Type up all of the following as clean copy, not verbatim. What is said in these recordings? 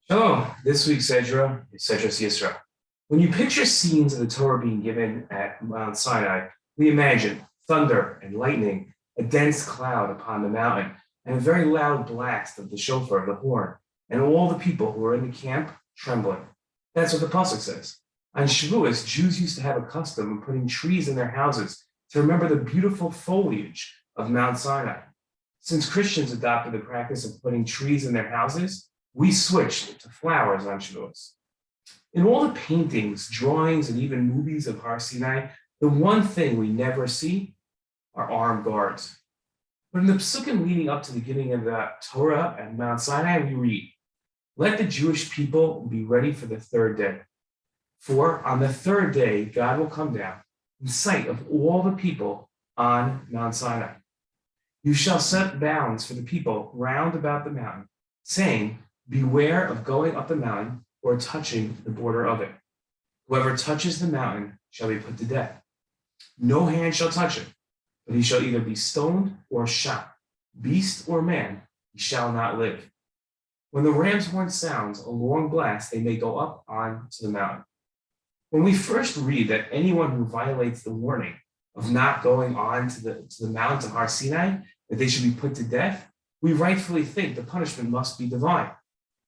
Hello, this week's Sedra is Sedra Yitro. When you picture scenes of the Torah being given at Mount Sinai, we imagine thunder and lightning, a dense cloud upon the mountain, and a very loud blast of the shofar, the horn, and all the people who are in the camp trembling. That's what the pasuk says. On Shavuos, Jews used to have a custom of putting trees in their houses to remember the beautiful foliage of Mount Sinai. Since Christians adopted the practice of putting trees in their houses, we switched to flowers on Shavuos. In all the paintings, drawings, and even movies of Har Sinai, the one thing we never see are armed guards. But in the psukim leading up to the giving of the Torah at Mount Sinai, we read, "Let the Jewish people be ready for the third day. For on the third day, God will come down in sight of all the people on Mount Sinai. You shall set bounds for the people round about the mountain, saying, beware of going up the mountain or touching the border of it. Whoever touches the mountain shall be put to death. No hand shall touch it, but he shall either be stoned or shot. Beast or man, he shall not live. When the ram's horn sounds a long blast, they may go up on to the mountain." When we first read that anyone who violates the warning of not going on to the mount of Har Sinai, that they should be put to death, we rightfully think the punishment must be divine,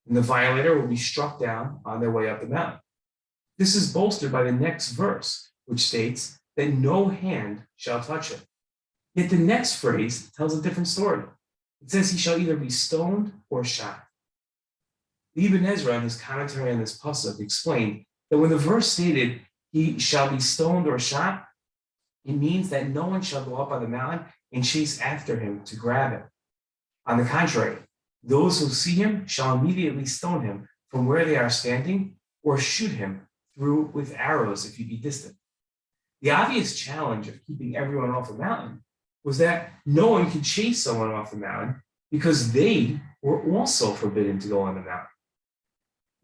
and the violator will be struck down on their way up the mountain. This is bolstered by the next verse, which states that no hand shall touch it. Yet the next phrase tells a different story. It says he shall either be stoned or shot. The Ibn Ezra, in his commentary on this pasuk, explained that when the verse stated he shall be stoned or shot, it means that no one shall go up on the mountain and chase after him to grab him. On the contrary, those who see him shall immediately stone him from where they are standing or shoot him through with arrows if he be distant. The obvious challenge of keeping everyone off the mountain was that no one could chase someone off the mountain because they were also forbidden to go on the mountain.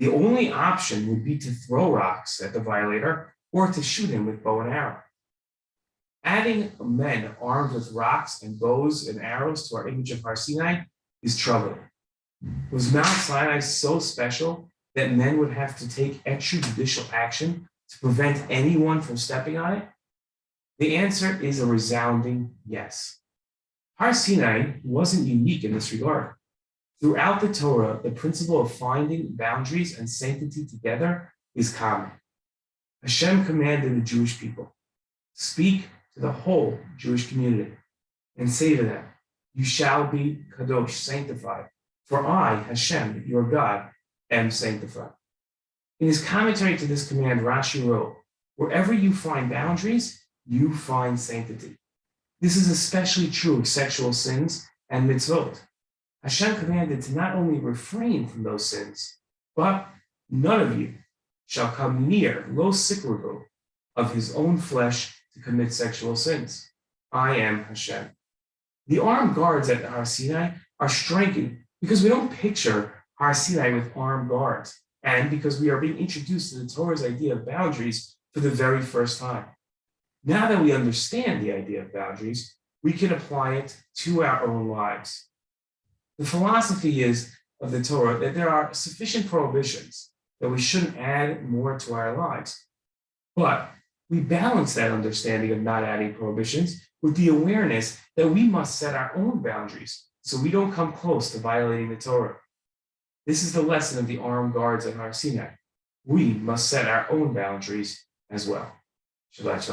The only option would be to throw rocks at the violator or to shoot him with bow and arrow. Adding men armed with rocks and bows and arrows to our image of Har Sinai is troubling. Was Mount Sinai so special that men would have to take extrajudicial action to prevent anyone from stepping on it? The answer is a resounding yes. Har Sinai wasn't unique in this regard. Throughout the Torah, the principle of finding boundaries and sanctity together is common. Hashem commanded the Jewish people, speak to the whole Jewish community and say to them, you shall be kadosh, sanctified, for I, Hashem, your God, am sanctified. In his commentary to this command, Rashi wrote, wherever you find boundaries, you find sanctity. This is especially true of sexual sins and mitzvot. Hashem commanded to not only refrain from those sins, but none of you shall come near lo sikruvu of his own flesh to commit sexual sins. I am Hashem. The armed guards at Har Sinai are striking because we don't picture Har Sinai with armed guards, and because we are being introduced to the Torah's idea of boundaries for the very first time. Now that we understand the idea of boundaries, we can apply it to our own lives. The philosophy is of the Torah that there are sufficient prohibitions that we shouldn't add more to our lives. But we balance that understanding of not adding prohibitions with the awareness that we must set our own boundaries so we don't come close to violating the Torah. This is the lesson of the armed guards at Har Sinai. We must set our own boundaries as well. Shabbat shalom.